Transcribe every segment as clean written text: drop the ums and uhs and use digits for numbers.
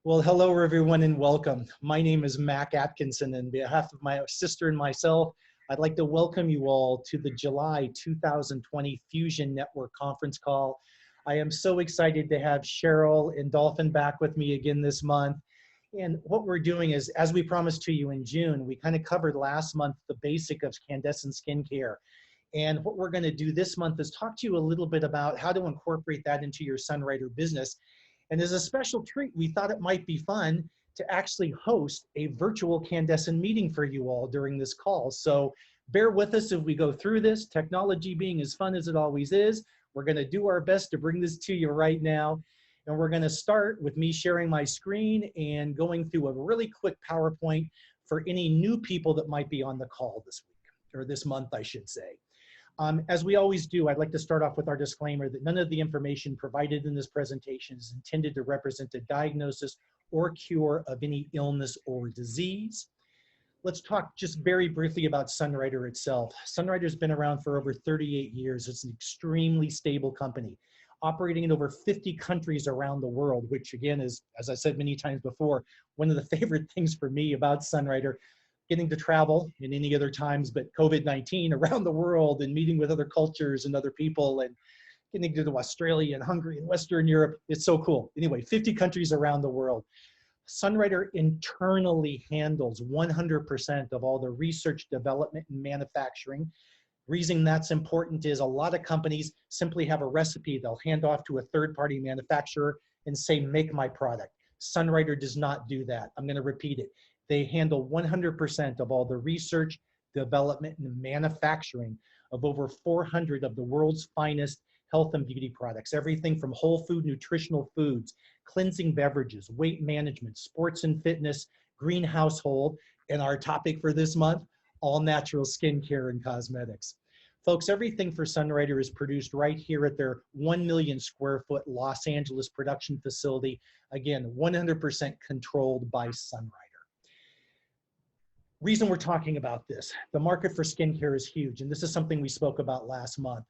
Well, hello everyone and welcome. My name is Mac Atkinson, and on behalf of my sister and myself, I'd like to welcome you all to the July 2020 Fusion Network conference call. I am so excited to have Cheryl and Dolphin back with me again this month. And what we're doing is, as we promised to you in June, we kind of covered last month the basic of Kandesn skincare. And what we're going to do this month is talk to you a little bit about how to incorporate that into your Sunrider business. And as a special treat, we thought it might be fun to actually host a virtual Kandesn meeting for you all during this call. So bear with us as we go through this. Technology being as fun as it always is, we're going to do our best to bring this to you right now. And we're going to start with me sharing my screen and going through a really quick PowerPoint for any new people that might be on the call this week, or this month, I should say. As we always do, I'd like to start off with our disclaimer that none of the information provided in this presentation is intended to represent a diagnosis or cure of any illness or disease. Let's talk just very briefly about Sunrider itself. Sunrider's been around for over 38 years. It's an extremely stable company, operating in over 50 countries around the world, which again is, as I said many times before, one of the favorite things for me about Sunrider. Getting to travel in any other times but COVID-19 around the world and meeting with other cultures and other people and getting to go to Australia and Hungary and Western Europe. It's so cool. Anyway, 50 countries around the world. Sunrider internally handles 100% of all the research, development, and manufacturing. Reason that's important is a lot of companies simply have a recipe they'll hand off to a third-party manufacturer and say, make my product. Sunrider does not do that. I'm going to repeat it. They handle 100% of all the research, development, and manufacturing of over 400 of the world's finest health and beauty products. Everything from whole food nutritional foods, cleansing beverages, weight management, sports and fitness, green household, and our topic for this month, all natural skincare and cosmetics. Folks, everything for Sunrider is produced right here at their 1 million square foot Los Angeles production facility. Again, 100% controlled by Sunrider. Reason we're talking about this, the market for skincare is huge, and this is something we spoke about last month,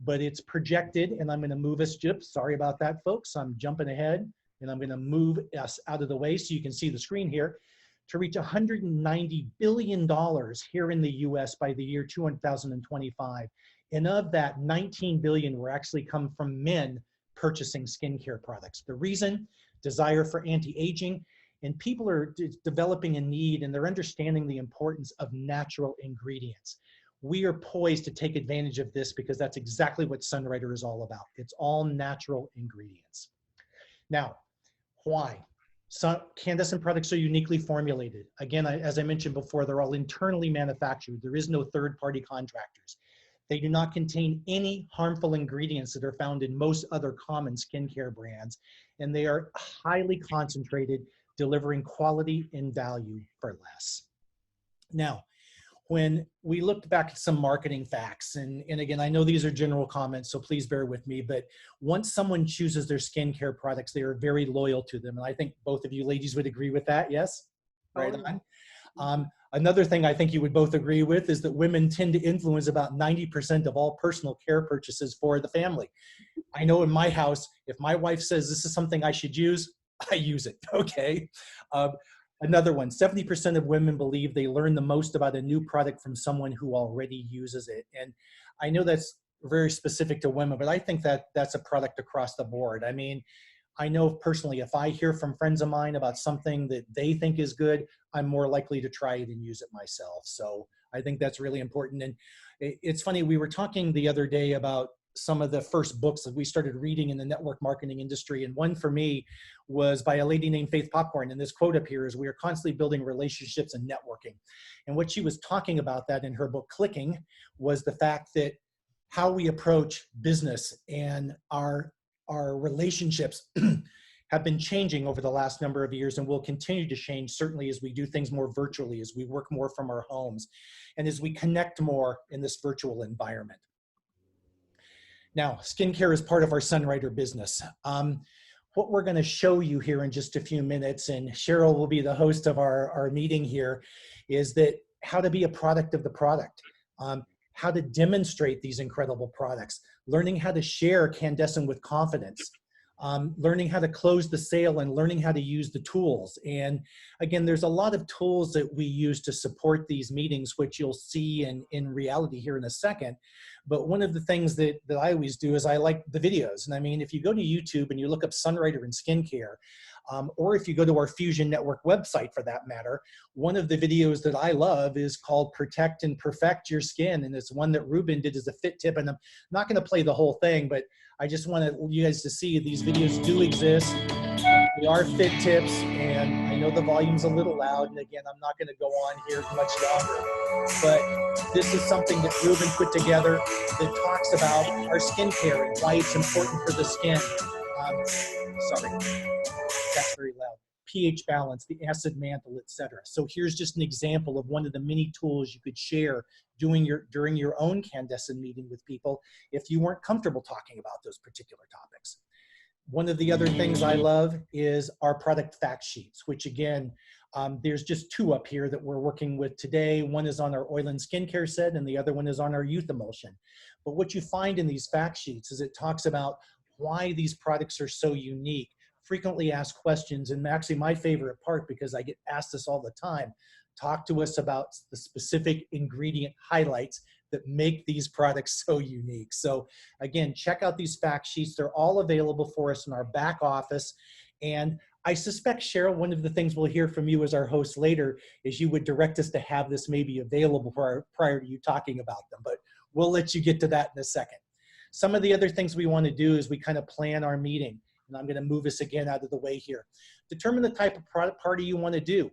but it's projected, and I'm going to move us, sorry about that, folks. I'm jumping ahead, and I'm going to move us out of the way so you can see the screen here, to reach $190 billion here in the US by the year 2025. And of that, 19 billion will actually come from men purchasing skincare products. The reason, desire for anti-aging, and people are developing a need and they're understanding the importance of natural ingredients. We are poised to take advantage of this because that's exactly what Sunrider is all about. It's all natural ingredients. Now, why? Kandesn products are uniquely formulated. Again, as I mentioned before, they're all internally manufactured. There is no third-party contractors. They do not contain any harmful ingredients that are found in most other common skincare brands, and they are highly concentrated, delivering quality and value for less. Now, when we looked back at some marketing facts, and again, I know these are general comments, so please bear with me, but once someone chooses their skincare products, they are very loyal to them. And I think both of you ladies would agree with that, yes? Right on. Another thing I think you would both agree with is that women tend to influence about 90% of all personal care purchases for the family. I know in my house, if my wife says this is something I should use, I use it, okay? Another one, 70% of women believe they learn the most about a new product from someone who already uses it. And I know that's very specific to women, but I think that that's a product across the board. I mean, I know personally, if I hear from friends of mine about something that they think is good, I'm more likely to try it and use it myself. So I think that's really important. And it's funny, we were talking the other day about some of the first books that we started reading in the network marketing industry. And one for me was by a lady named Faith Popcorn. And this quote up here is, we are constantly building relationships and networking. And what she was talking about that in her book, Clicking, was the fact that how we approach business and our relationships have been changing over the last number of years and will continue to change, certainly as we do things more virtually, as we work more from our homes, and as we connect more in this virtual environment. Now, skincare is part of our Sunrider business. What we're going to show you here in just a few minutes, and Cheryl will be the host of our meeting here, is that how to be a product of the product, how to demonstrate these incredible products, learning how to share Kandesn with confidence, learning how to close the sale and learning how to use the tools. And again, there's a lot of tools that we use to support these meetings, which you'll see in reality here in a second. But one of the things that I always do is I like the videos. And I mean, if you go to YouTube and you look up Sunrider and skincare, or if you go to our Fusion Network website for that matter, one of the videos that I love is called Protect and Perfect Your Skin. And it's one that Ruben did as a fit tip. And I'm not going to play the whole thing, but I just wanted you guys to see these videos do exist. They are fit tips, and I know the volume's a little loud. And again, I'm not going to go on here much longer, but this is something that Ruben put together that talks about our skincare and why it's important for the skin. Sorry, that's very loud. pH balance, the acid mantle, etc. So here's just an example of one of the many tools you could share during your own Kandesn meeting with people if you weren't comfortable talking about those particular topics. One of the other things I love is our product fact sheets, which again, there's just two up here that we're working with today. One is on our oil and skincare set, and the other one is on our youth emulsion. But what you find in these fact sheets is it talks about why these products are so unique, frequently asked questions, and actually my favorite part, because I get asked this all the time, talk to us about the specific ingredient highlights that make these products so unique. So again, check out these fact sheets. They're all available for us in our back office. And I suspect, Cheryl, one of the things we'll hear from you as our host later is you would direct us to have this maybe available prior to you talking about them, but we'll let you get to that in a second. Some of the other things we want to do is we kind of plan our meeting. And I'm going to move us again out of the way here. Determine the type of product party you want to do.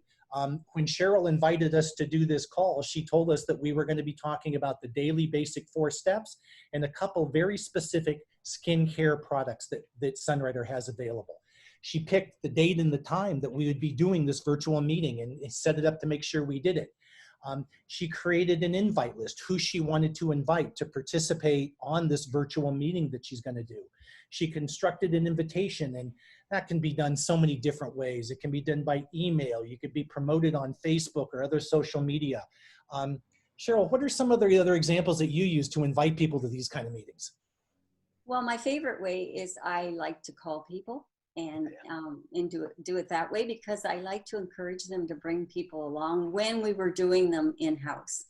When Cheryl invited us to do this call, she told us that we were going to be talking about the daily basic 4 steps and a couple very specific skincare products that Sunrider has available. She picked the date and the time that we would be doing this virtual meeting and set it up to make sure we did it. She created an invite list, who she wanted to invite to participate on this virtual meeting that she's going to do. She constructed an invitation, and that can be done so many different ways. It can be done by email. You could be promoted on Facebook or other social media. Cheryl, what are some of the other examples that you use to invite people to these kind of meetings? Well, my favorite way is I like to call people and do it that way, because I like to encourage them to bring people along when we were doing them in-house.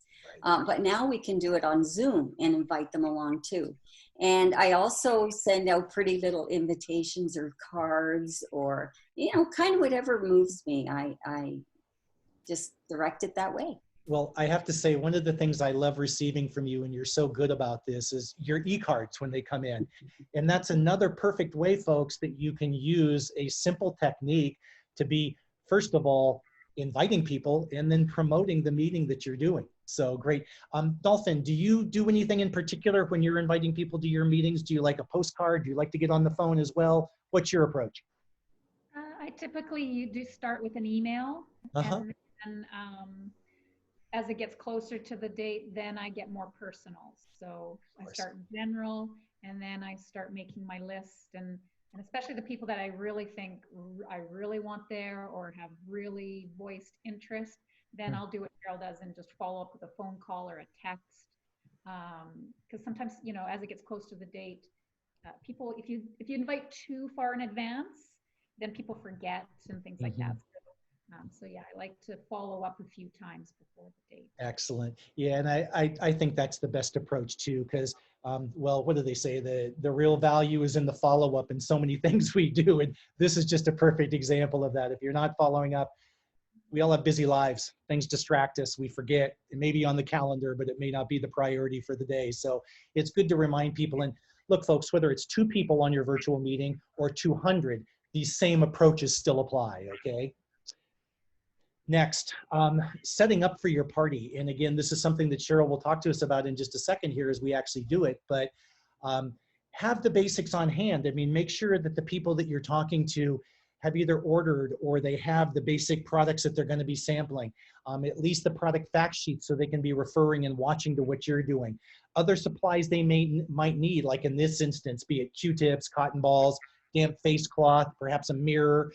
Right. But now we can do it on Zoom and invite them along too. And I also send out pretty little invitations or cards or, kind of whatever moves me. I just direct it that way. Well, I have to say, one of the things I love receiving from you, and you're so good about this, is your e-cards when they come in. And that's another perfect way, folks, that you can use a simple technique to be, first of all, inviting people and then promoting the meeting that you're doing. So great. Dolphin, do you do anything in particular when you're inviting people to your meetings? Do you like a postcard? Do you like to get on the phone as well? What's your approach? I typically do start with an email. And then, as it gets closer to the date, then I get more personal. So I start general, and then I start making my list, and especially the people that I really think I really want there or have really voiced interest, then I'll do what Cheryl does and just follow up with a phone call or a text. Because sometimes, as it gets close to the date, people, if you invite too far in advance, then people forget and things like that. So yeah, I like to follow up a few times before the date. Excellent. Yeah, and I think that's the best approach too, because well, what do they say? The real value is in the follow-up in so many things we do, and this is just a perfect example of that. If you're not following up, we all have busy lives. Things distract us. We forget. It may be on the calendar, but it may not be the priority for the day. So it's good to remind people. And look, folks, whether it's 2 people on your virtual meeting or 200, these same approaches still apply, okay? Next, setting up for your party. And again, this is something that Cheryl will talk to us about in just a second here as we actually do it, but have the basics on hand. I mean, make sure that the people that you're talking to have either ordered or they have the basic products that they're going to be sampling, at least the product fact sheet so they can be referring and watching to what you're doing. Other supplies they might need, like in this instance, be it Q-tips, cotton balls, damp face cloth, perhaps a mirror,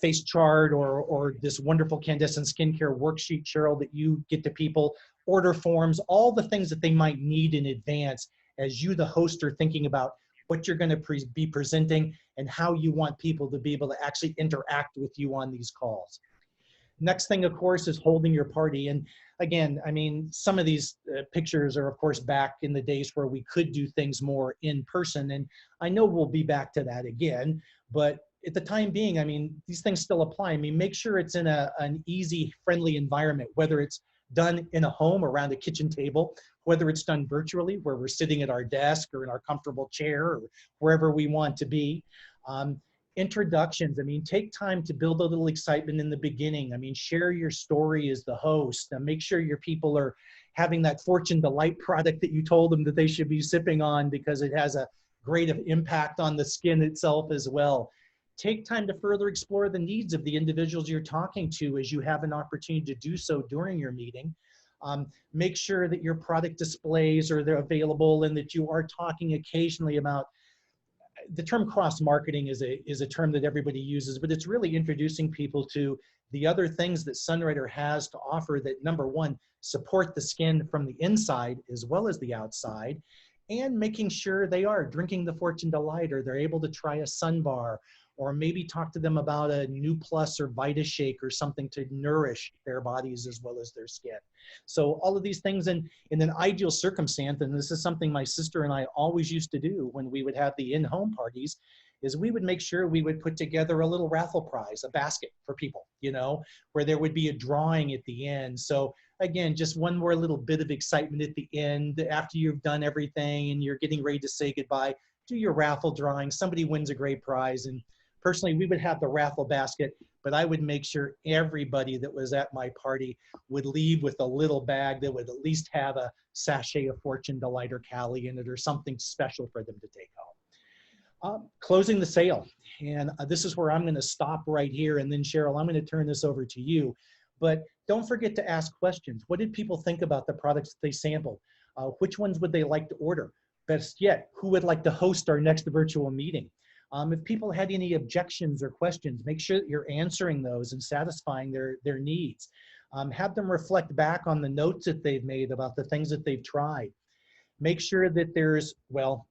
face chart, or this wonderful Kandesn skincare worksheet, Cheryl, that you get to people, order forms, all the things that they might need in advance as you, the host, are thinking about what you're going to be presenting, and how you want people to be able to actually interact with you on these calls. Next thing, of course, is holding your party. And again, I mean, some of these pictures are, of course, back in the days where we could do things more in person. And I know we'll be back to that again. But at the time being, I mean, these things still apply. I mean, make sure it's in an easy, friendly environment, whether it's done in a home around a kitchen table, whether it's done virtually where we're sitting at our desk or in our comfortable chair or wherever we want to be. Introductions, I mean, take time to build a little excitement in the beginning. I mean, share your story as the host and make sure your people are having that Fortune Delight product that you told them that they should be sipping on because it has a great impact on the skin itself as well. Take time to further explore the needs of the individuals you're talking to as you have an opportunity to do so during your meeting. Make sure that your product displays are available and that you are talking occasionally about. The term cross-marketing is a term that everybody uses, but it's really introducing people to the other things that Sunrider has to offer that, number one, support the skin from the inside as well as the outside, and making sure they are drinking the Fortune Delight or they're able to try a sun bar, or maybe talk to them about a New Plus or Vita Shake or something to nourish their bodies as well as their skin. So all of these things in an ideal circumstance, and this is something my sister and I always used to do when we would have the in-home parties, is we would make sure we would put together a little raffle prize, a basket for people, you know, where there would be a drawing at the end. So again, just one more little bit of excitement at the end after you've done everything and you're getting ready to say goodbye. Do your raffle drawing, somebody wins a great prize. And personally, we would have the raffle basket, but I would make sure everybody that was at my party would leave with a little bag that would at least have a sachet of Fortune Delight or Cali in it or something special for them to take home. Closing the sale. And this is where I'm going to stop right here. And then Cheryl, I'm going to turn this over to you. But don't forget to ask questions. What did people think about the products that they sampled? Which ones would they like to order? Best yet, who would like to host our next virtual meeting? If people had any objections or questions, make sure that you're answering those and satisfying their needs. Have them reflect back on the notes that they've made about the things that they've tried. Make sure that there's, well,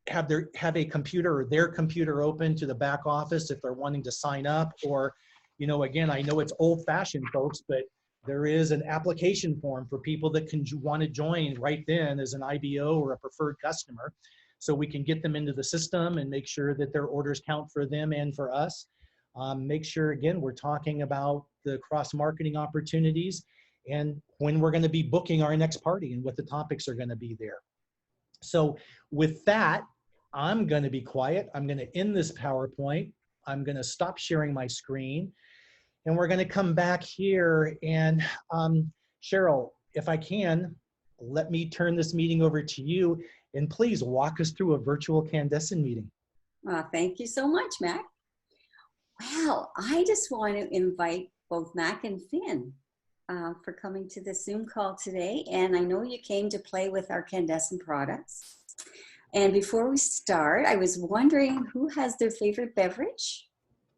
have a computer or their computer open to the back office if they're wanting to sign up, or, you know, again, I know it's old-fashioned, folks, but there is an application form for people that can want to join right then as an IBO or a preferred customer. So we can get them into the system and make sure that their orders count for them and for us. Make sure, again, we're talking about the cross-marketing opportunities and when we're going to be booking our next party and what the topics are going to be there. So with that, I'm going to be quiet. I'm going to end this PowerPoint. I'm going to stop sharing my screen. And we're going to come back here. And Cheryl, if I can, let me turn this meeting over to you. And please walk us through a virtual Kandesn meeting. Thank you so much, Mac. Well, I just want to invite both Mac and Finn for coming to the Zoom call today. And I know you came to play with our Kandesn products. And before we start, I was wondering who has their favorite beverage?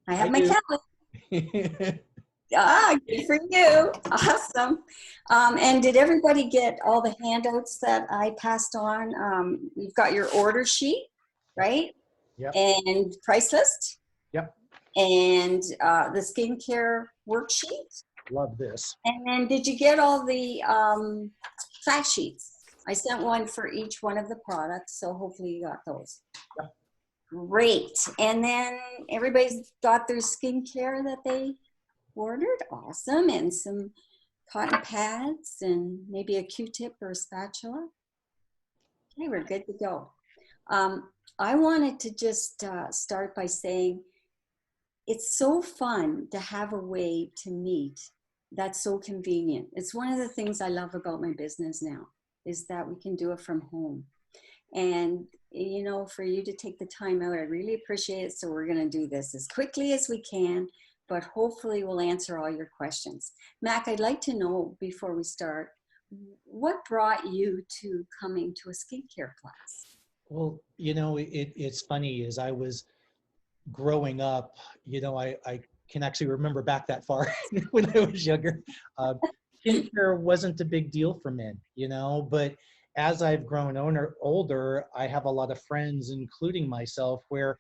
I have my Cali. Good for you. Awesome. And did everybody get all the handouts that I passed on? You've got your order sheet, right? Yep. And price list. Yep. And the skincare worksheet. Love this. And then did you get all the fact sheets? I sent one for each one of the products, so hopefully you got those. Yep. Great. And then everybody's got their skincare that they ordered. Awesome. And some cotton pads and maybe a Q-tip or a spatula. Okay, we're good to go. I wanted to just start by saying it's so fun to have a way to meet that's so convenient. It's one of the things I love about my business now is that we can do it from home. And, you know, for you to take the time out, I really appreciate it. So we're going to do this as quickly as we can, but hopefully we'll answer all your questions. Mac, I'd like to know before we start, what brought you to coming to a skincare class? Well, you know, it's funny, as I was growing up, you know, I can actually remember back that far when I was younger. Skincare wasn't a big deal for men, you know, but as I've grown older, I have a lot of friends, including myself, where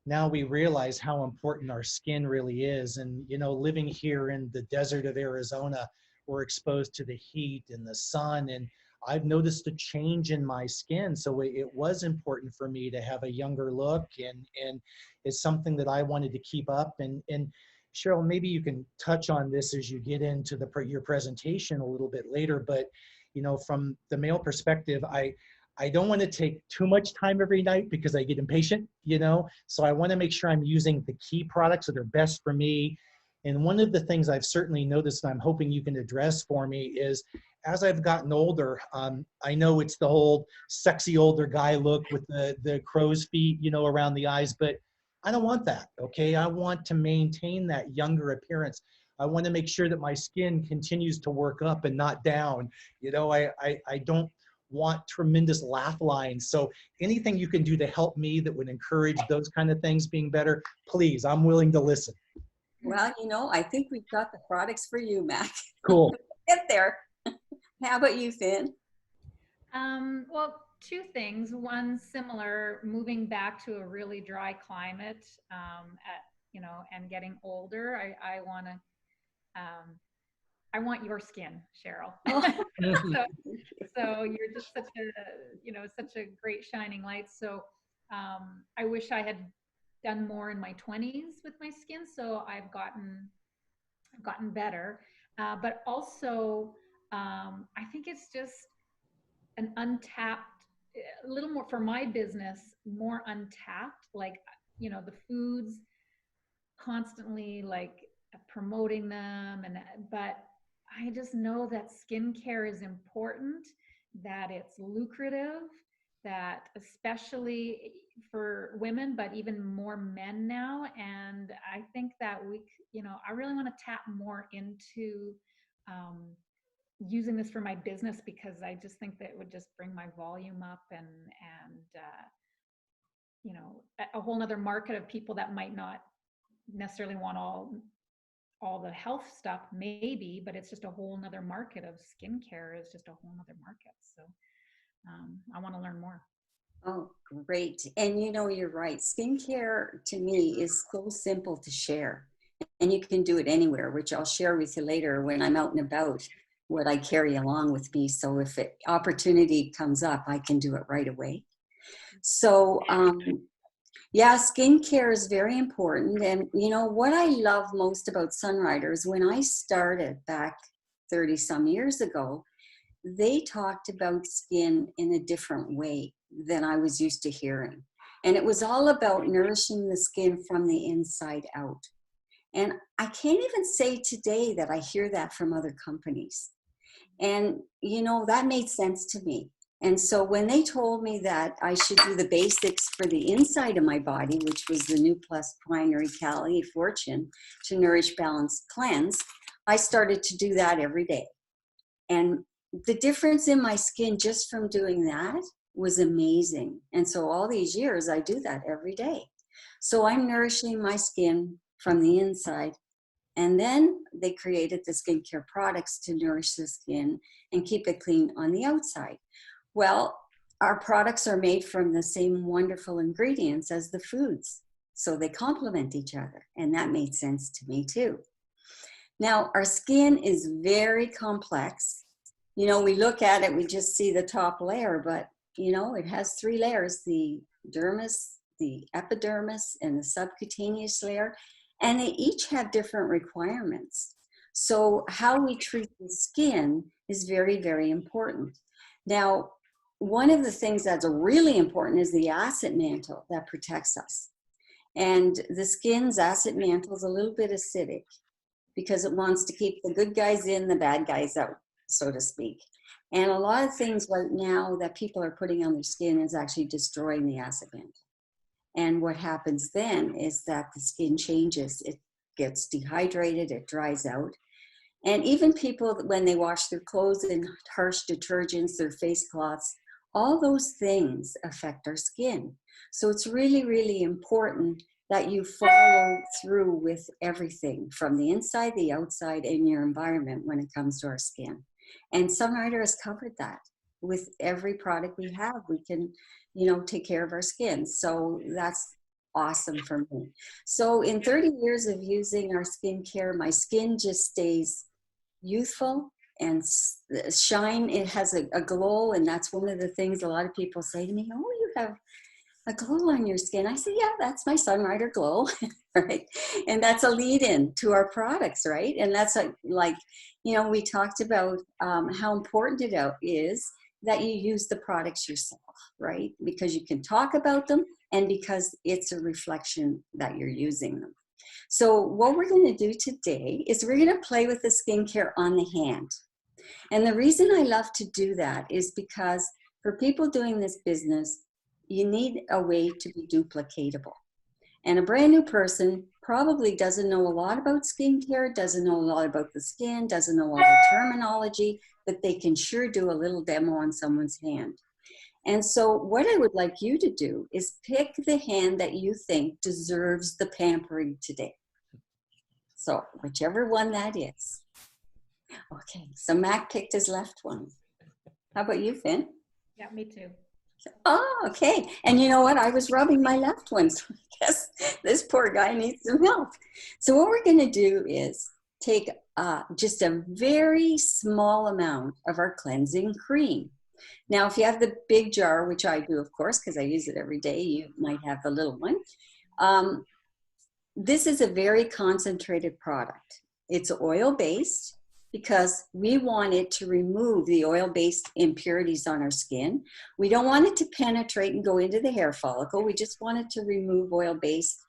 now we realize how important our skin really is. And, you know, living here in the desert of Arizona, we're exposed to the heat and the sun. And I've noticed a change in my skin. So it was important for me to have a younger look. And it's something that I wanted to keep up. And Cheryl, maybe you can touch on this as you get into your presentation a little bit later. But, you know, from the male perspective, I don't want to take too much time every night because I get impatient, you know, so I want to make sure I'm using the key products that are best for me. And one of the things I've certainly noticed, and I'm hoping you can address for me, is as I've gotten older, I know it's the whole sexy older guy look with the crow's feet, you know, around the eyes, but I don't want that, okay? I want to maintain that younger appearance. I want to make sure that my skin continues to work up and not down. You know, I don't want tremendous laugh lines. So anything you can do to help me that would encourage those kind of things being better, please, I'm willing to listen. Well, you know, I think we've got the products for you, Mac. Cool. Get there. How about you, Finn? Well, two things. One, similar, moving back to a really dry climate, and getting older. I want your skin, Cheryl. So you're just such a great shining light. So I wish I had done more in my 20s with my skin. So I've gotten better. But also, I think it's just an untapped, a little more for my business, more untapped, like, you know, the foods constantly like promoting them. But I just know that skincare is important, that it's lucrative, that especially for women, but even more men now. And I think that I really want to tap more into using this for my business, because I just think that it would just bring my volume up and a whole nother market of people that might not necessarily want all the health stuff, maybe, but it's just a whole nother market of skincare is just a whole nother market. So I want to learn more. Oh, great. And you know, you're right. Skincare to me is so simple to share, and you can do it anywhere, which I'll share with you later when I'm out and about, what I carry along with me. So if opportunity comes up, I can do it right away. So, yeah, skincare is very important. And you know, what I love most about Sunrider is when I started back 30 some years ago, they talked about skin in a different way than I was used to hearing. And it was all about nourishing the skin from the inside out. And I can't even say today that I hear that from other companies. And, you know, that made sense to me. And so when they told me that I should do the basics for the inside of my body, which was the New Plus Primary Cali Fortune to Nourish, Balance, Cleanse, I started to do that every day. And the difference in my skin just from doing that was amazing. And so all these years, I do that every day. So I'm nourishing my skin from the inside. And then they created the skincare products to nourish the skin and keep it clean on the outside. Well, our products are made from the same wonderful ingredients as the foods. So they complement each other. And that made sense to me too. Now, our skin is very complex. You know, we look at it, we just see the top layer, but you know, it has 3 layers, the dermis, the epidermis, and the subcutaneous layer. And they each have different requirements. So how we treat the skin is very, very important. Now, one of the things that's really important is the acid mantle that protects us. And the skin's acid mantle is a little bit acidic because it wants to keep the good guys in, the bad guys out, so to speak. And a lot of things right now that people are putting on their skin is actually destroying the acid mantle. And what happens then is that the skin changes. It gets dehydrated, it dries out. And even people, when they wash their clothes in harsh detergents, their face cloths, all those things affect our skin. So it's really, really important that you follow through with everything from the inside, the outside, and your environment when it comes to our skin. And Sunrider has covered that. with every product we have, we can, take care of our skin. So that's awesome for me. So in 30 years of using our skincare, my skin just stays youthful and shine. It has a glow. And that's one of the things a lot of people say to me, oh, you have a glow on your skin. I say, yeah, that's my Sunrider glow, right? And that's a lead in to our products, right? And that's like, we talked about how important it is that you use the products yourself, right? Because you can talk about them and because it's a reflection that you're using them. So what we're going to do today is we're going to play with the skincare on the hand. And the reason I love to do that is because for people doing this business, you need a way to be duplicatable. And a brand new person probably doesn't know a lot about skincare, doesn't know a lot about the skin, doesn't know all the terminology, but they can sure do a little demo on someone's hand. And so what I would like you to do is pick the hand that you think deserves the pampering today. So whichever one that is. Okay, so Mac picked his left one. How about you, Finn? Yeah, me too. Oh, okay. And you know what? I was rubbing my left one, so I guess this poor guy needs some help. So what we're going to do is take just a very small amount of our cleansing cream. Now, if you have the big jar, which I do, of course, because I use it every day, you might have the little one. This is a very concentrated product. It's oil-based, because we want it to remove the oil-based impurities on our skin. We don't want it to penetrate and go into the hair follicle. We just want it to remove oil-based.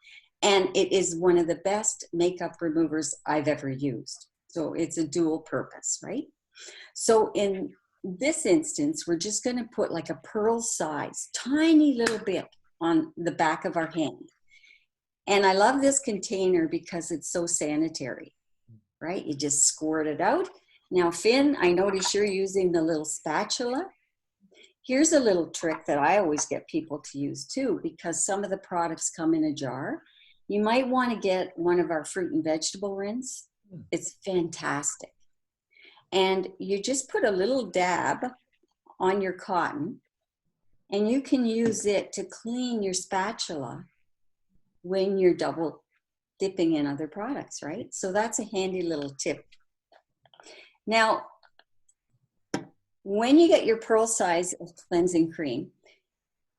And it is one of the best makeup removers I've ever used. So it's a dual purpose, right? So in this instance, we're just going to put like a pearl size, tiny little bit on the back of our hand. And I love this container because it's so sanitary. Right? You just squirt it out. Now, Finn, I notice you're using the little spatula. Here's a little trick that I always get people to use too, because some of the products come in a jar. You might want to get one of our fruit and vegetable rinse. It's fantastic. And you just put a little dab on your cotton, and you can use it to clean your spatula when you're double dipping in other products, right? So that's a handy little tip. Now, when you get your pearl size of cleansing cream,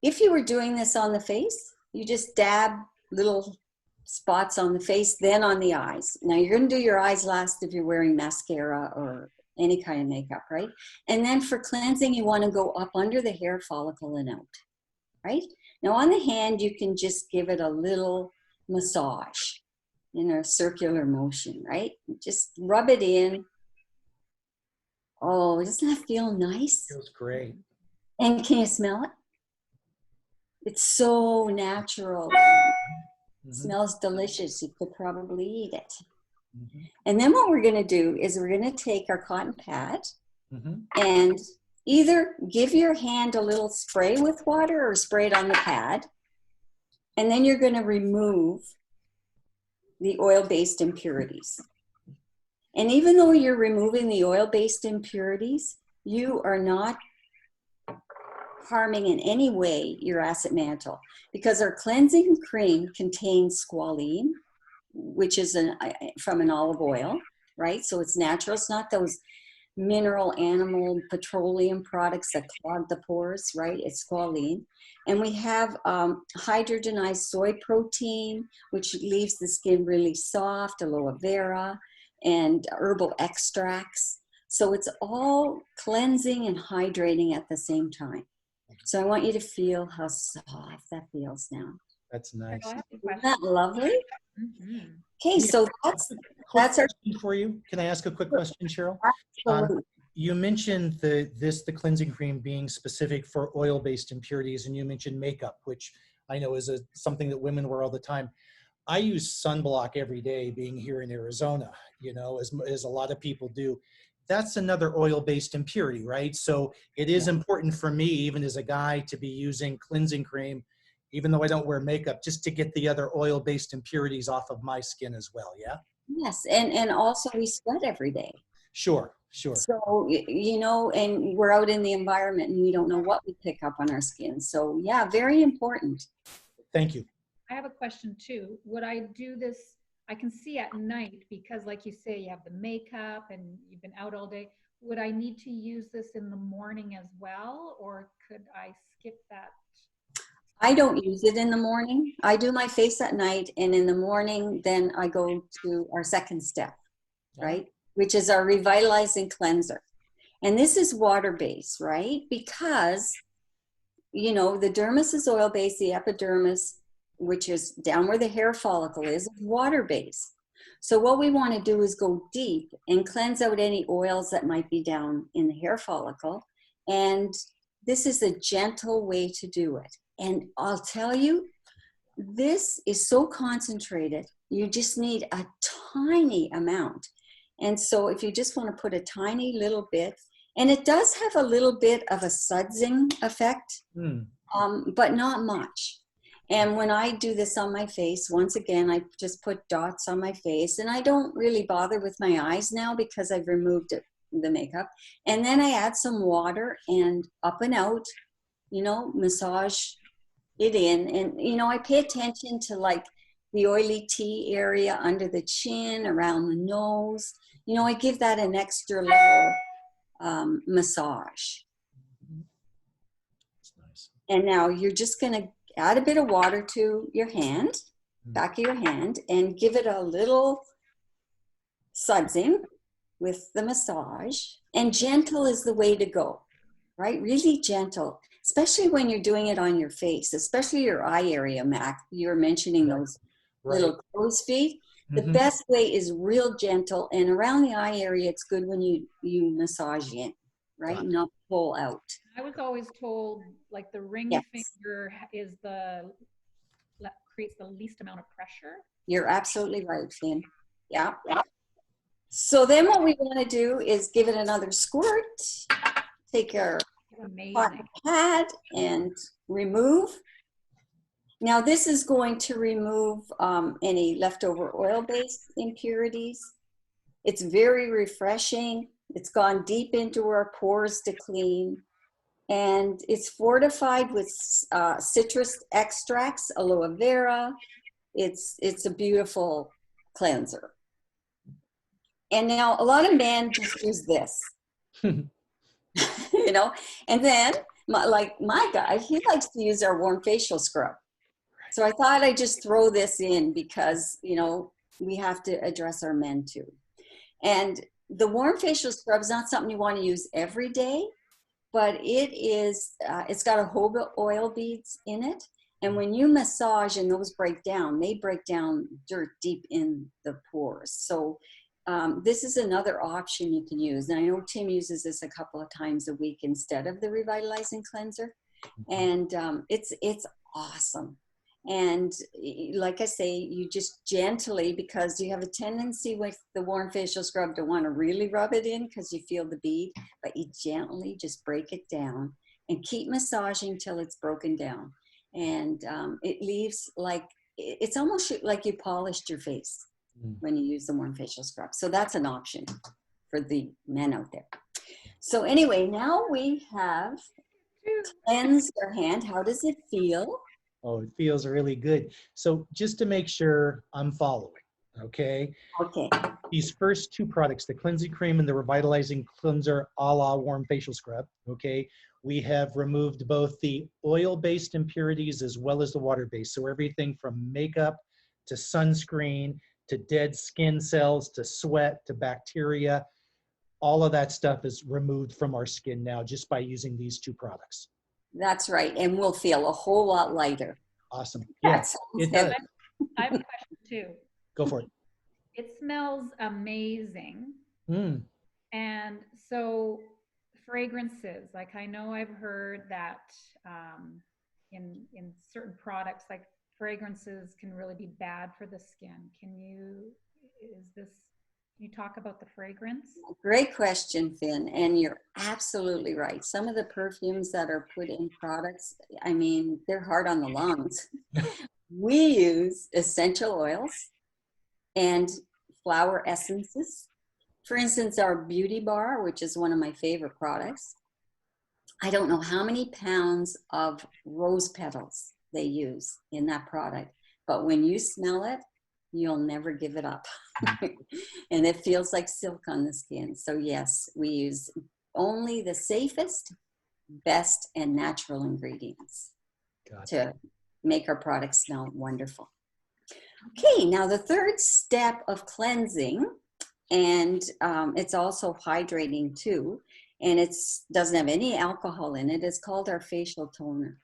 if you were doing this on the face, you just dab little spots on the face, then on the eyes. Now you're going to do your eyes last if you're wearing mascara or any kind of makeup, right? And then for cleansing, you want to go up under the hair follicle and out, right? Now on the hand, you can just give it a little massage in a circular motion, right? Just rub it in. Oh, doesn't that feel nice? Feels great. And can you smell it? It's so natural. It smells delicious. You could probably eat it. And then what we're going to do is we're going to take our cotton pad and either give your hand a little spray with water or spray it on the pad. And then you're going to remove the oil-based impurities. And even though you're removing the oil-based impurities, you are not harming in any way your acid mantle, because our cleansing cream contains squalene, which is from an olive oil, right? So it's natural. It's not those mineral, animal, petroleum products that clog the pores, right? It's squalene. And we have hydrogenized soy protein, which leaves the skin really soft, aloe vera, and herbal extracts. So it's all cleansing and hydrating at the same time. So I want you to feel how soft that feels now. That's nice. Isn't that lovely? Okay, so that's our question for you. Can I ask a quick question, Cheryl? Absolutely. You mentioned the cleansing cream being specific for oil-based impurities, and you mentioned makeup, which I know is something that women wear all the time. I use sunblock every day, being here in Arizona, you know, as a lot of people do. That's another oil-based impurity, right? So it is important for me, even as a guy, to be using cleansing cream, even though I don't wear makeup, just to get the other oil-based impurities off of my skin as well, yeah? Yes, and also we sweat every day. Sure, Sure. So, you know, and we're out in the environment and we don't know what we pick up on our skin. So yeah, very important. Thank you. I have a question too. Would I do this? I can see at night because, like you say, you have the makeup and you've been out all day. Would I need to use this in the morning as well, or could I skip that? I don't use it in the morning. I do my face at night, and in the morning, then I go to our second step, right? Which is our revitalizing cleanser. And this is water-based, right? Because, you know, the dermis is oil-based, the epidermis, which is down where the hair follicle is water-based. So what we want to do is go deep and cleanse out any oils that might be down in the hair follicle. And this is a gentle way to do it. And I'll tell you, this is so concentrated, you just need a tiny amount. And so if you just want to put a tiny little bit, and it does have a little bit of a sudsing effect, but not much. And when I do this on my face, once again, I just put dots on my face, and I don't really bother with my eyes now because I've removed the makeup. And then I add some water and up and out, you know, massage it in. And, you know, I pay attention to like the oily T area under the chin, around the nose. You know, I give that an extra little massage. That's nice. And now you're just going to add a bit of water to your hand, back of your hand, and give it a little sudsing with the massage. And gentle is the way to go, right? Really gentle, especially when you're doing it on your face, especially your eye area, Mac. You were mentioning those little crow's feet. The best way is real gentle, and around the eye area, it's good when you massage in, right? Not pull out. I was always told like the ring finger is creates the least amount of pressure. You're absolutely right, Finn. Yeah. So then what we want to do is give it another squirt. Take our cotton pad and remove. Now this is going to remove any leftover oil-based impurities. It's very refreshing. It's gone deep into our pores to clean. And it's fortified with citrus extracts, aloe vera. It's a beautiful cleanser. And now a lot of men just use this, you know, and then like my guy, he likes to use our warm facial scrub. So I thought I'd just throw this in because, you know, we have to address our men too. And the warm facial scrub is not something you want to use every day, but it is, it's got jojoba oil beads in it. And when you massage and those break down, they break down dirt deep in the pores. So this is another option you can use. And I know Tim uses this a couple of times a week instead of the revitalizing cleanser. And it's awesome. And like I say, you just gently, because you have a tendency with the warm facial scrub to want to really rub it in because you feel the bead, but you gently just break it down and keep massaging till it's broken down. And it leaves like, it's almost like you polished your face when you use the warm facial scrub. So that's an option for the men out there. So anyway, now we have cleansed our hand. How does it feel? Oh, it feels really good. So just to make sure I'm following, okay? Okay. These first two products, the cleansing cream and the revitalizing cleanser a la warm facial scrub, okay? We have removed both the oil-based impurities as well as the water-based. So everything from makeup to sunscreen to dead skin cells to sweat to bacteria, all of that stuff is removed from our skin now just by using these two products. That's right. And we'll feel a whole lot lighter. Awesome. Yes, it does. I have a question too. Go for it. It smells amazing. And so fragrances, like I know I've heard that in certain products, like fragrances can really be bad for the skin. Can you talk about the fragrance? Great question, Finn. And you're absolutely right. Some of the perfumes that are put in products, I mean, they're hard on the lungs. We use essential oils and flower essences For instance, our beauty bar, which is one of my favorite products, I don't know how many pounds of rose petals they use in that product, but when you smell it, you'll never give it up. And it feels like silk on the skin. So yes, we use only the safest, best, and natural ingredients to make our products smell wonderful. Okay, now the third step of cleansing, and it's also hydrating too, and it doesn't have any alcohol in it. It's called our facial toner.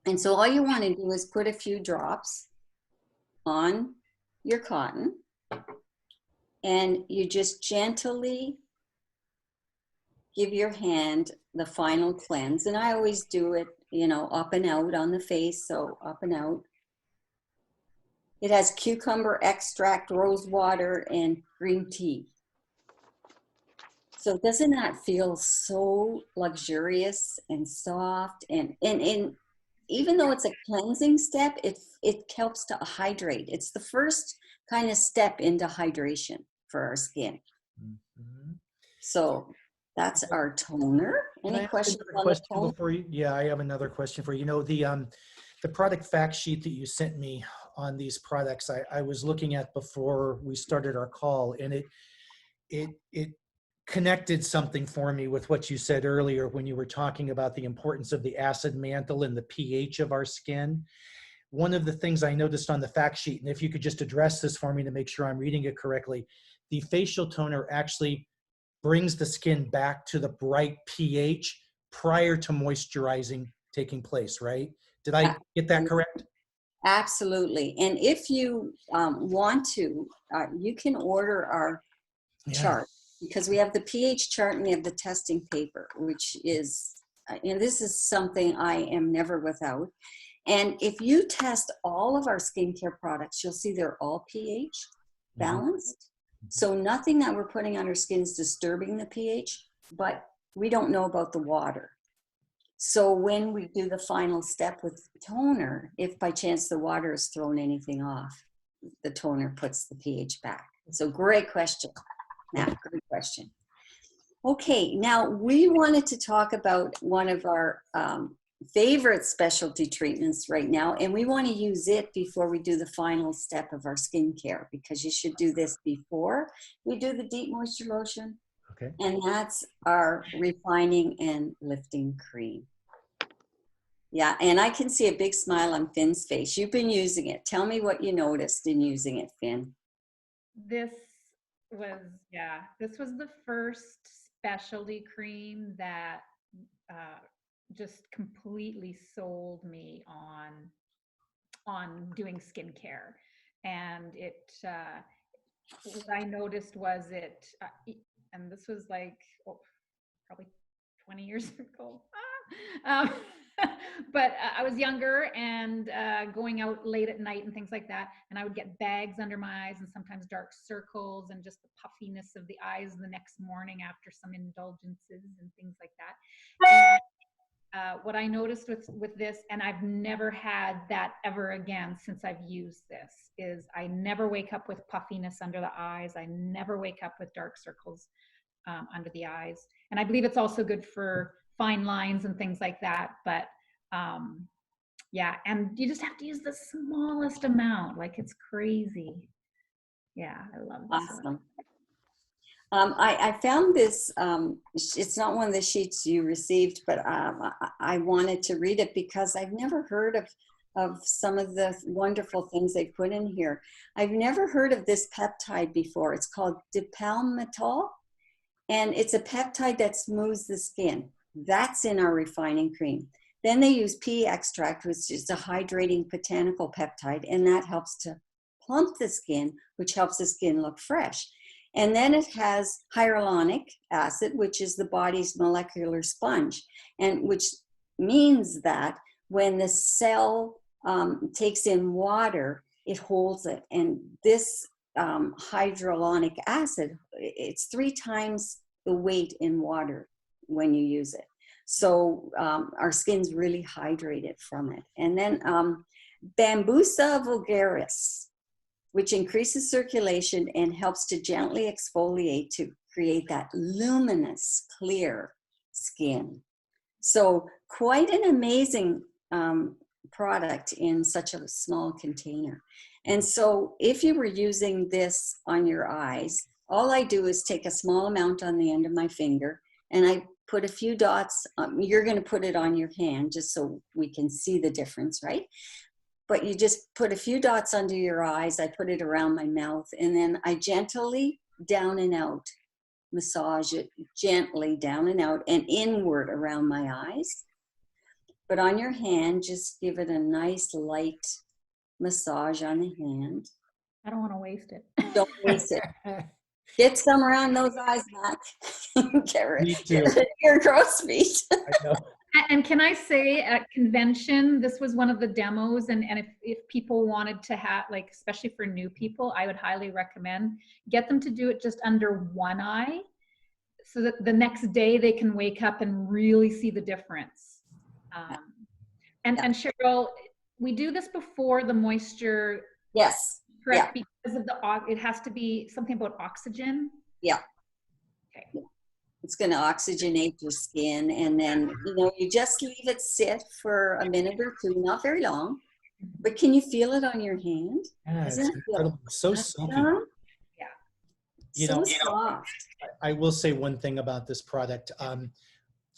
And so all you want to do is put a few drops on your cotton, and you just gently give your hand the final cleanse. And I always do it, you know, up and out on the face, so up and out. It has cucumber extract, rose water, and green tea. So doesn't that feel so luxurious and soft? And even though it's a cleansing step, it helps to hydrate. It's the first kind of step into hydration for our skin. Mm-hmm. So that's our toner. Any questions on the toner? Before you? Yeah, I have another question for you. You know, the product fact sheet that you sent me on these products, I was looking at before we started our call, and it connected something for me with what you said earlier when you were talking about the importance of the acid mantle and the pH of our skin. One of the things I noticed on the fact sheet, and if you could just address this for me to make sure I'm reading it correctly, the facial toner actually brings the skin back to the bright pH prior to moisturizing taking place, right? Did I get that correct? Absolutely. And if you want to, you can order our chart, because we have the pH chart and we have the testing paper, which is, and this is something I am never without. And if you test all of our skincare products, you'll see they're all pH balanced. So nothing that we're putting on our skin is disturbing the pH, but we don't know about the water. So when we do the final step with toner, if by chance the water has thrown anything off, the toner puts the pH back. So great question, Matt, great question. Okay, now we wanted to talk about one of our favorite specialty treatments right now, and we want to use it before we do the final step of our skincare, because you should do this before we do the deep moisture lotion. Okay. And that's our refining and lifting cream. Yeah, and I can see a big smile on Finn's face. You've been using it. Tell me what you noticed in using it, Finn. This was the first specialty cream that just completely sold me on doing skincare. And what I noticed was and this was like probably 20 years ago. But I was younger and going out late at night and things like that. And I would get bags under my eyes and sometimes dark circles and just the puffiness of the eyes the next morning after some indulgences and things like that. And what I noticed with this, and I've never had that ever again since I've used this, is I never wake up with puffiness under the eyes. I never wake up with dark circles under the eyes. And I believe it's also good for fine lines and things like that. But yeah, and you just have to use the smallest amount. Like, it's crazy. Yeah, I love this. Awesome. I found this, it's not one of the sheets you received, but I wanted to read it because I've never heard of some of the wonderful things they put in here. I've never heard of this peptide before. It's called dipalmitol, and it's a peptide that smooths the skin. That's in our refining cream. Then they use pea extract, which is a hydrating botanical peptide, and that helps to plump the skin, which helps the skin look fresh. And then it has hyaluronic acid, which is the body's molecular sponge, and which means that when the cell takes in water, it holds it. And this hyaluronic acid, it's 3 times the weight in water when you use it. So our skin's really hydrated from it. And then Bambusa vulgaris. which increases circulation and helps to gently exfoliate to create that luminous, clear skin. So quite an amazing product in such a small container. And so if you were using this on your eyes, all I do is take a small amount on the end of my finger and I put a few dots. You're going to put it on your hand just so we can see the difference, right? But you just put a few dots under your eyes. I put it around my mouth and then I gently down and out, massage it gently down and out and inward around my eyes. But on your hand, just give it a nice light massage on the hand. I don't want to waste it. Don't waste it. Get some around those eyes, Matt. Get rid of your gross feet. I know. And can I say at convention, this was one of the demos, and if people wanted to have, like, especially for new people, I would highly recommend get them to do it just under one eye so that the next day they can wake up and really see the difference. And Cheryl, we do this before the moisture. Yes. Correct, because of it has to be something about oxygen. Yeah. Okay. It's going to oxygenate your skin, and then you just leave it sit for a minute or two, not very long. But can you feel it on your hand? Yeah, it's incredible. So silky. Yeah. So soft. I will say one thing about this product.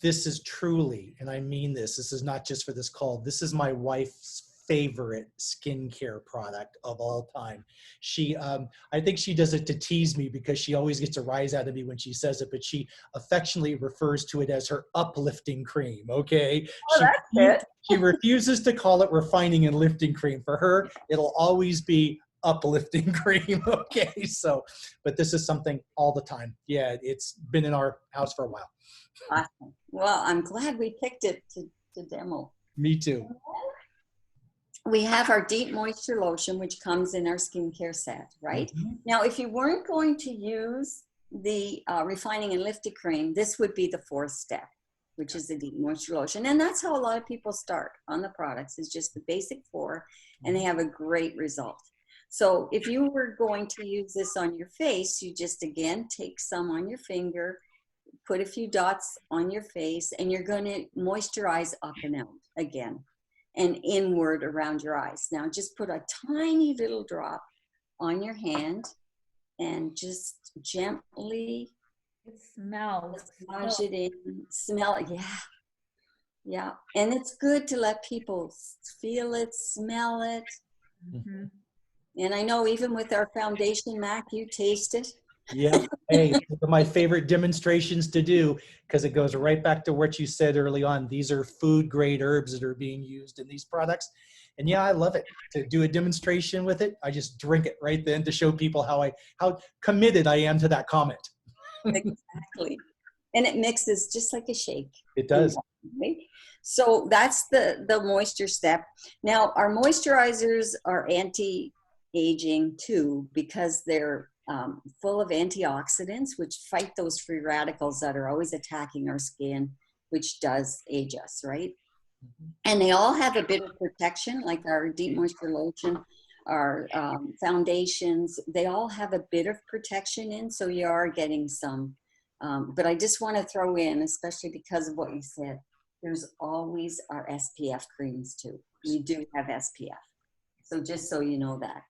This is truly, and I mean this is not just for this call. This is my wife's favorite skincare product of all time. She, I think she does it to tease me because she always gets a rise out of me when she says it, but she affectionately refers to it as her uplifting cream, okay? Oh, that's it. She refuses to call it refining and lifting cream. For her, it'll always be uplifting cream, okay? So, but this is something all the time. Yeah, it's been in our house for a while. Awesome. Well, I'm glad we picked it to demo. Me too. We have our deep moisture lotion, which comes in our skincare set, right? Mm-hmm. Now, if you weren't going to use the refining and lifting cream, this would be the fourth step, which is the deep moisture lotion. And that's how a lot of people start on the products, is just the basic four, and they have a great result. So if you were going to use this on your face, you just, again, take some on your finger, put a few dots on your face, and you're going to moisturize up and out again and inward around your eyes. Now just put a tiny little drop on your hand and just gently massage it in, smell it. Yeah. Yeah. And it's good to let people feel it, smell it. Mm-hmm. And I know even with our foundation, Mac, you taste it. Yeah. Hey, one of my favorite demonstrations to do, because it goes right back to what you said early on. These are food grade herbs that are being used in these products. And yeah, I love it to do a demonstration with it. I just drink it right then to show people how committed I am to that comment. Exactly. And it mixes just like a shake. It does. Right? So that's the moisture step. Now our moisturizers are anti-aging too, because they're full of antioxidants, which fight those free radicals that are always attacking our skin, which does age us, right? Mm-hmm. And they all have a bit of protection, like our deep moisture lotion, our foundations, they all have a bit of protection in, so you are getting some. But I just want to throw in, especially because of what you said, there's always our SPF creams too. We do have SPF. So just so you know that.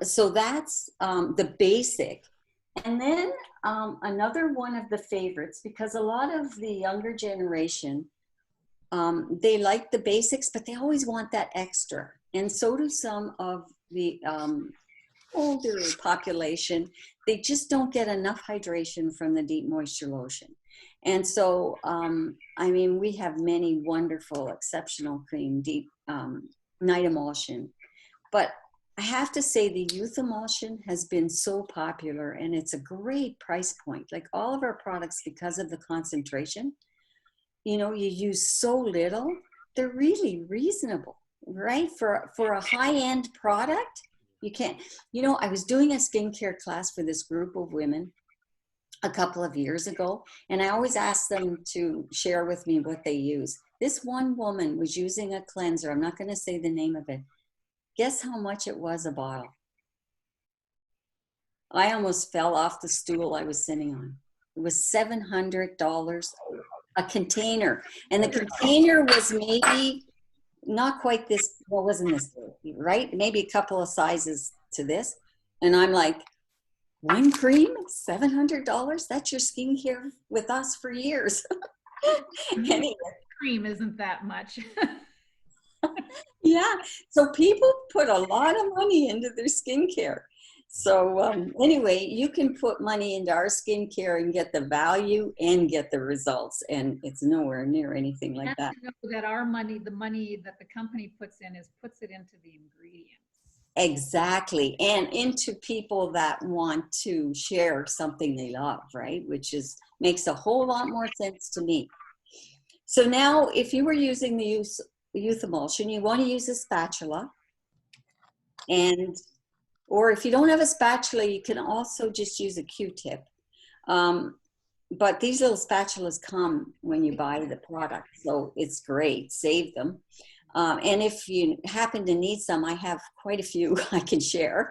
So that's the basic. And then another one of the favorites, because a lot of the younger generation, they like the basics, but they always want that extra. And so do some of the older population. They just don't get enough hydration from the deep moisture lotion. And so, I mean, we have many wonderful, exceptional cream, deep night emulsion. But I have to say the youth emulsion has been so popular, and it's a great price point. Like all of our products, because of the concentration, you know, you use so little, they're really reasonable, right? For a high-end product, you can't, you know, I was doing a skincare class for this group of women a couple of years ago, and I always ask them to share with me what they use. This one woman was using a cleanser. I'm not going to say the name of it. Guess how much it was a bottle? I almost fell off the stool I was sitting on. It was $700 a container. And the container was maybe not quite this, well, wasn't this big, right? Maybe a couple of sizes to this. And I'm like, one cream, $700? That's your skincare with us for years. Anyway. Cream isn't that much. Yeah, so people put a lot of money into their skincare. So anyway, you can put money into our skincare and get the value and get the results, and it's nowhere near anything like that. You know that our money, the money that the company puts it into the ingredients. Exactly, and into people that want to share something they love, right? Which makes a whole lot more sense to me. So now, if you were using the youth emulsion, you want to use a spatula, or if you don't have a spatula, you can also just use a Q-tip. But these little spatulas come when you buy the product, so it's great. Save them. And if you happen to need some, I have quite a few I can share.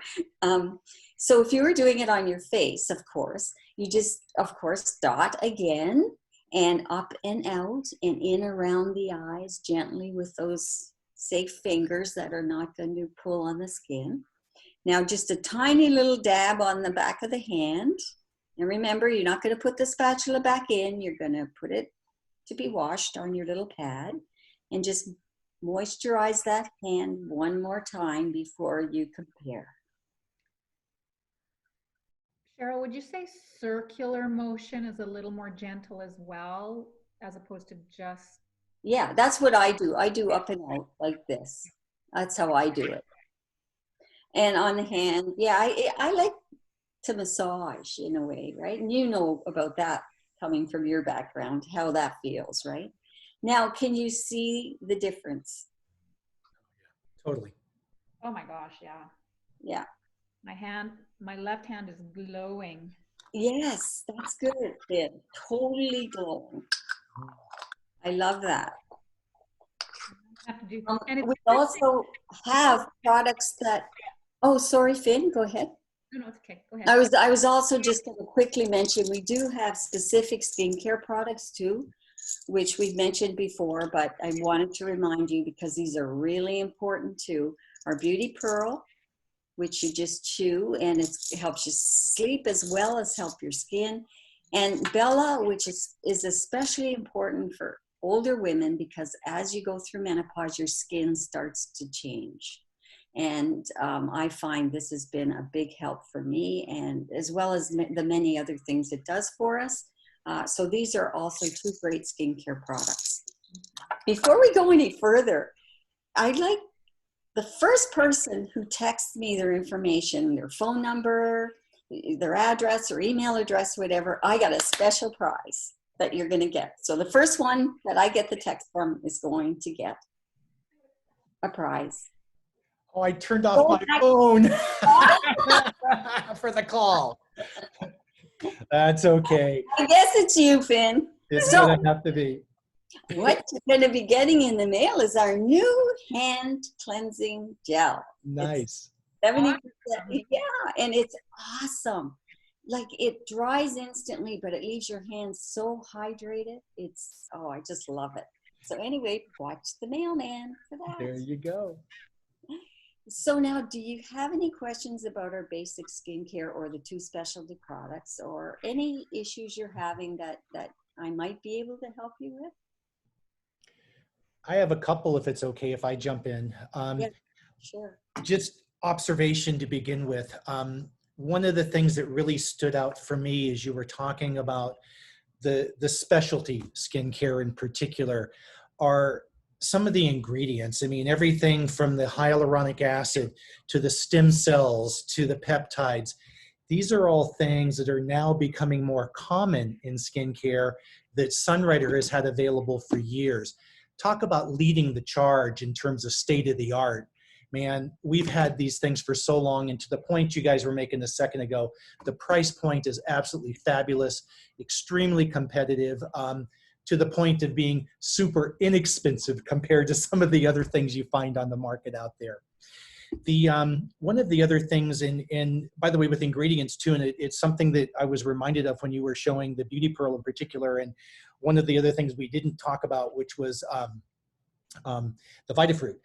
So if you were doing it on your face, of course, you just, of course, dot again and up and out and in around the eyes gently with those safe fingers that are not going to pull on the skin. Now just a tiny little dab on the back of the hand. And remember, you're not going to put the spatula back in. You're going to put it to be washed on your little pad and just moisturize that hand one more time before you compare. Cheryl, would you say circular motion is a little more gentle as well, as opposed to just? Yeah, that's what I do. I do up and out like this. That's how I do it. And on the hand, yeah, I like to massage in a way, right? And you know about that coming from your background, how that feels, right? Now, can you see the difference? Totally. Oh my gosh, yeah. Yeah. My left hand is glowing. Yes, that's good, Finn. Totally glowing. I love that. Have to do, We also have products that, oh, sorry, Finn, go ahead. No, it's okay. Go ahead. I was also just going to quickly mention, we do have specific skincare products too, which we've mentioned before, but I wanted to remind you because these are really important too. Our Beauty Pearl, which you just chew and it helps you sleep as well as help your skin. And Bella, which is especially important for older women because as you go through menopause, your skin starts to change. And I find this has been a big help for me, and as well as the many other things it does for us. So these are also two great skincare products. Before we go any further, I'd like the first person who texts me their information, their phone number, their address or email address, whatever, I got a special prize that you're going to get. So the first one that I get the text from is going to get a prize. Oh, I turned off my phone for the call. That's okay. I guess it's you, Finn. It's going to have to be. What you're going to be getting in the mail is our new hand cleansing gel. Nice. 70%. Yeah, and it's awesome. Like it dries instantly, but it leaves your hands so hydrated. Oh, I just love it. So anyway, watch the mailman for that. There you go. So now, do you have any questions about our basic skincare or the two specialty products or any issues you're having that I might be able to help you with? I have a couple, if it's okay, if I jump in. Yeah, sure. Just observation to begin with. One of the things that really stood out for me as you were talking about the specialty skincare in particular are some of the ingredients. I mean, everything from the hyaluronic acid to the stem cells to the peptides. These are all things that are now becoming more common in skincare that Sunrider has had available for years. Talk about leading the charge in terms of state of the art. Man, we've had these things for so long, and to the point you guys were making a second ago, the price point is absolutely fabulous, extremely competitive, to the point of being super inexpensive compared to some of the other things you find on the market out there. The one of the other things, in by the way, with ingredients too, and it's something that I was reminded of when you were showing the beauty pearl in particular. And one of the other things we didn't talk about, which was the Vitafruit.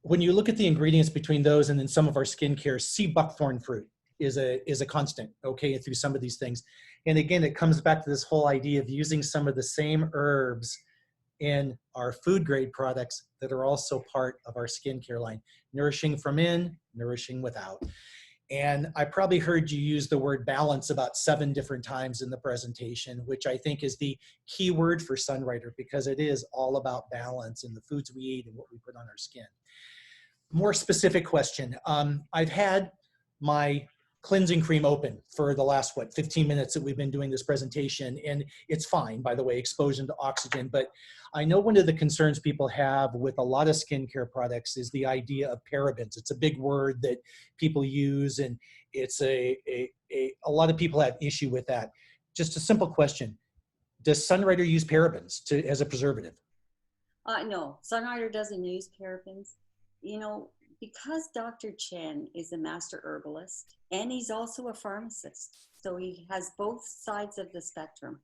When you look at the ingredients between those and then some of our skincare, sea buckthorn fruit is a constant, okay, through some of these things. And again, it comes back to this whole idea of using some of the same herbs in our food grade products that are also part of our skincare line. Nourishing from in, nourishing without. And I probably heard you use the word balance about 7 different times in the presentation, which I think is the key word for Sunrider, because it is all about balance in the foods we eat and what we put on our skin. More specific question. I've had my cleansing cream open for the last, 15 minutes that we've been doing this presentation, and it's fine, by the way, exposure to oxygen. But I know one of the concerns people have with a lot of skincare products is the idea of parabens. It's a big word that people use, and it's a lot of people have issue with that. Just a simple question. Does Sunrider use parabens as a preservative? No, Sunrider doesn't use parabens. You know, because Dr. Chen is a master herbalist and he's also a pharmacist, so he has both sides of the spectrum.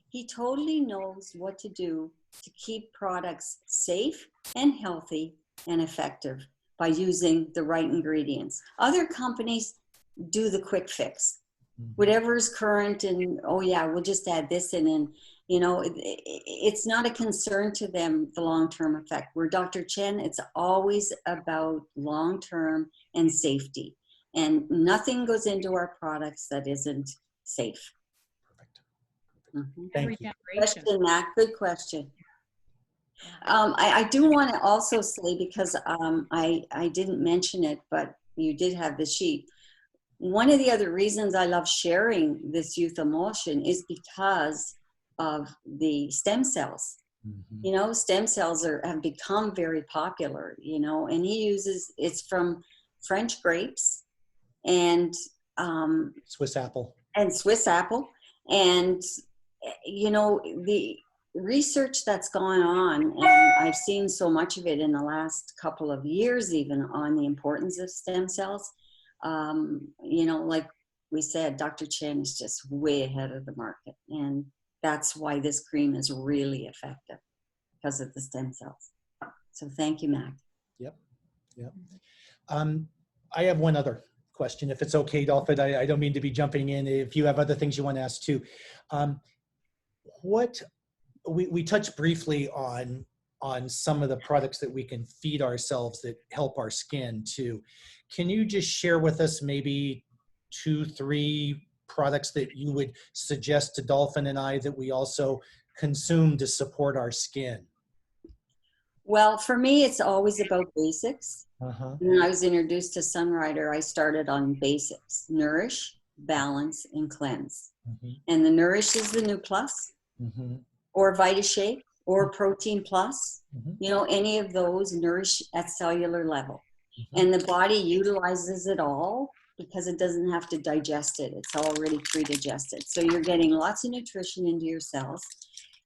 He totally knows what to do to keep products safe and healthy and effective by using the right ingredients. Other companies do the quick fix. Whatever's current, and oh yeah, we'll just add this in, and you know, it's not a concern to them, the long-term effect. Where Dr. Chen, it's always about long-term and safety, and nothing goes into our products that isn't safe. Perfect. Mm-hmm. Thank you. Question, Matt, good question. I do want to also say, because I didn't mention it, but you did have the sheet. One of the other reasons I love sharing this youth emulsion is because of the stem cells. Mm-hmm. You know, stem cells have become very popular, you know, and he uses, it's from French grapes and Swiss apple. And, you know, the research that's gone on, and I've seen so much of it in the last couple of years, even on the importance of stem cells. You know, like we said, Dr. Chen is just way ahead of the market. And that's why this cream is really effective, because of the stem cells. So thank you, Mac. Yep. I have one other question, if it's okay, Dolphin. I don't mean to be jumping in. If you have other things you want to ask too. We touched briefly on some of the products that we can feed ourselves that help our skin too. Can you just share with us maybe 2, 3 products that you would suggest to Dolphin and I that we also consume to support our skin? Well, for me, it's always about basics. When I was introduced to Sunrider, I started on basics: nourish, balance, and cleanse. And the nourish is the new plus, or VitaShake, or Protein Plus. You know, any of those nourish at cellular level. And the body utilizes it all because it doesn't have to digest it. It's already pre-digested. So you're getting lots of nutrition into your cells.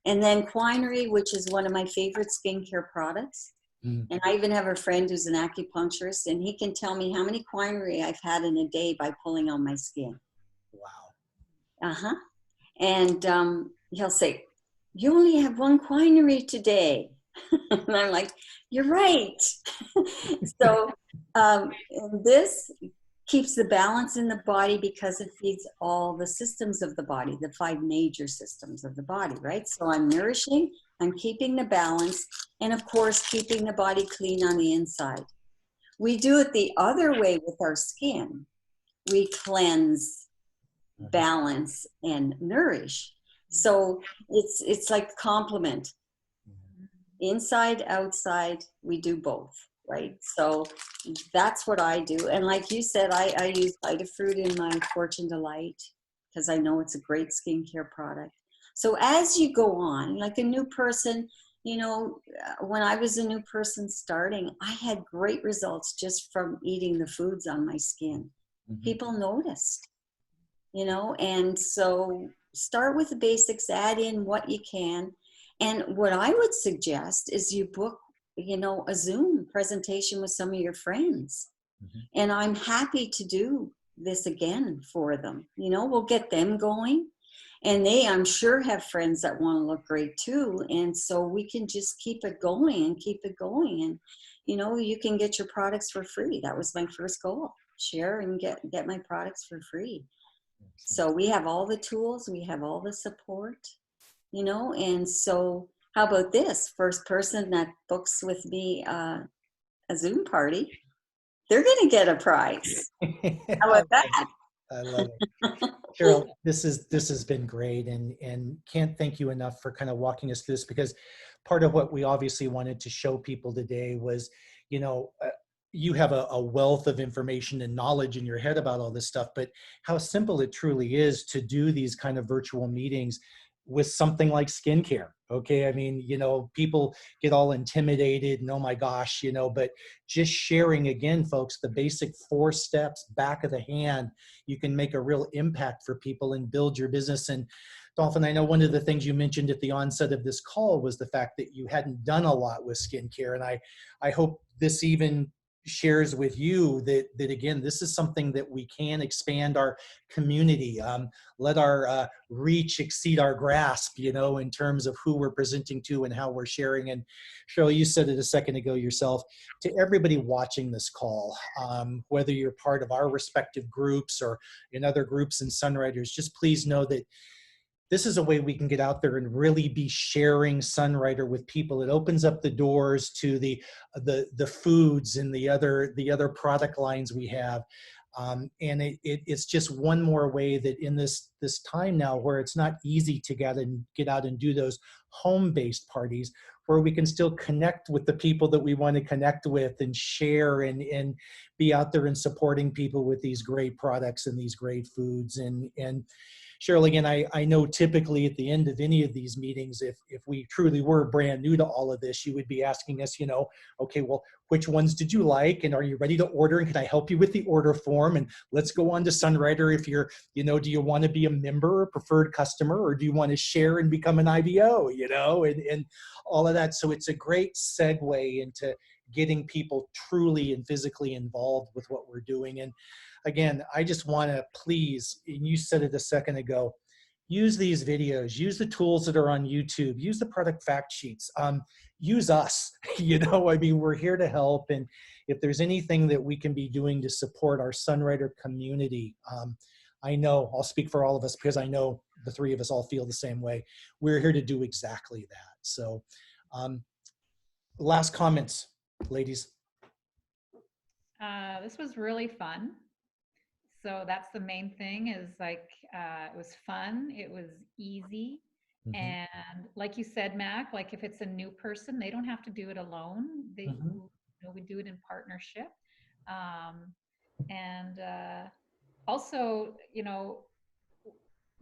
And then Quinery, which is one of my favorite skincare products. And I even have a friend who's an acupuncturist, and he can tell me how many Quinery I've had in a day by pulling on my skin. Wow. And he'll say, "You only have 1 Quinery today." And I'm like, "You're right." So this keeps the balance in the body because it feeds all the systems of the body, the 5 major systems of the body, right? So I'm nourishing, I'm keeping the balance, and of course, keeping the body clean on the inside. We do it the other way with our skin. We cleanse, balance, and nourish. So it's like complement. Inside, outside, we do both, right? So that's what I do. And like you said, I use Vitafruit in my Fortune Delight because I know it's a great skincare product. So as you go on, like a new person, you know, when I was a new person starting, I had great results just from eating the foods on my skin. People noticed, you know, and so start with the basics, add in what you can. And what I would suggest is you book, you know, a Zoom presentation with some of your friends And I'm happy to do this again for them. You know, we'll get them going. And they, I'm sure, have friends that want to look great too. And so we can just keep it going and keep it going. And, you know, you can get your products for free. That was my first goal. Share and get my products for free. So we have all the tools, we have all the support, you know. And so how about this? First person that books with me a Zoom party, they're going to get a prize. How about that? I love it. Cheryl, this has been great, and can't thank you enough for kind of walking us through this, because part of what we obviously wanted to show people today was, you know, you have a wealth of information and knowledge in your head about all this stuff, but how simple it truly is to do these kind of virtual meetings with something like skincare. Okay. I mean, you know, people get all intimidated and, oh my gosh, you know, but just sharing again, folks, the basic 4 steps back of the hand, you can make a real impact for people and build your business. And Dolphin, I know one of the things you mentioned at the onset of this call was the fact that you hadn't done a lot with skincare. And I hope this even shares with you that again, this is something that we can expand our community, let our reach exceed our grasp, you know, in terms of who we're presenting to and how we're sharing. And Cheryl, you said it a second ago yourself, to everybody watching this call, whether you're part of our respective groups or in other groups in Sunriders, just please know that this is a way we can get out there and really be sharing Sunrider with people. It opens up the doors to the foods and the other product lines we have. And it's just one more way that in this time now where it's not easy to get out and do those home-based parties, where we can still connect with the people that we want to connect with and share and be out there and supporting people with these great products and these great foods. And Cheryl, again, I know typically at the end of any of these meetings, if we truly were brand new to all of this, you would be asking us, you know, okay, well, which ones did you like? And are you ready to order? And can I help you with the order form? And let's go on to Sunrider. If you're, you know, do you want to be a member or preferred customer, or do you want to share and become an IBO, you know, and all of that. So it's a great segue into getting people truly and physically involved with what we're doing. And again, I just want to please, and you said it a second ago, use these videos, use the tools that are on YouTube, use the product fact sheets, use us, you know, I mean, we're here to help. And if there's anything that we can be doing to support our Sunrider community, I know, I'll speak for all of us because I know the 3 of us all feel the same way. We're here to do exactly that. So last comments, ladies. This was really fun. So that's the main thing, is like, it was fun. It was easy. And like you said, Mac, like if it's a new person, they don't have to do it alone. They, you know, we do it in partnership. Also, you know,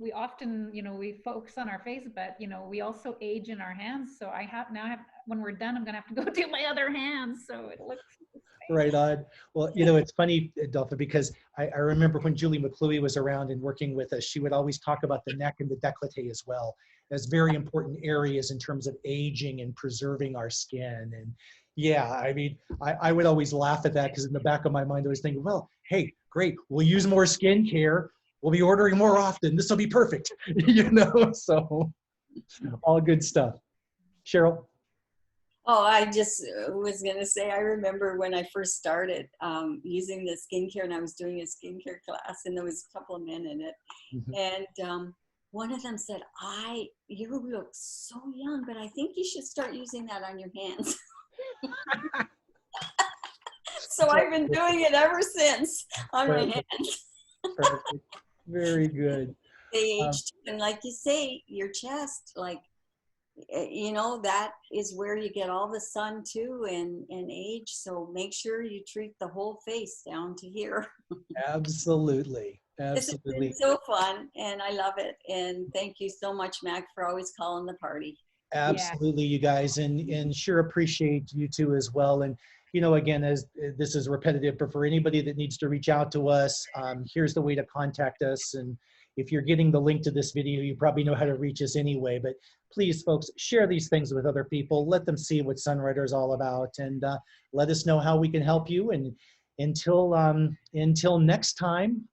we often, you know, we focus on our face, but, you know, we also age in our hands. So I have, when we're done, I'm going to have to go do my other hands. So it looks right on. Well, you know, it's funny, Dolphin, because I remember when Julie McCluey was around and working with us, she would always talk about the neck and the décolleté as well as very important areas in terms of aging and preserving our skin. And yeah, I mean, I would always laugh at that because in the back of my mind, I was thinking, well, hey, great, we'll use more skincare. We'll be ordering more often. This will be perfect, you know, so all good stuff. Cheryl? Oh, I just was going to say, I remember when I first started using the skincare, and I was doing a skincare class, and there was a couple of men in it. And one of them said, you look so young, but I think you should start using that on your hands. So I've been doing it ever since on my hands. Perfect. Very good. They aged, and like you say, your chest, like, you know, that is where you get all the sun too, and age. So make sure you treat the whole face down to here. Absolutely. This has been so fun, and I love it. And thank you so much, Mac, for always calling the party. Absolutely, you guys, and sure appreciate you too as well. And you know, again, as this is repetitive, but for anybody that needs to reach out to us, here's the way to contact us. And if you're getting the link to this video, you probably know how to reach us anyway. But please, folks, share these things with other people. Let them see what Sunrider is all about, and let us know how we can help you. And until next time,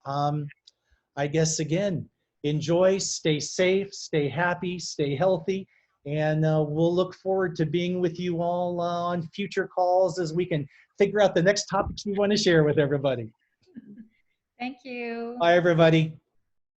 I guess again, enjoy, stay safe, stay happy, stay healthy, and we'll look forward to being with you all on future calls as we can figure out the next topics we want to share with everybody. Thank you. Bye, everybody.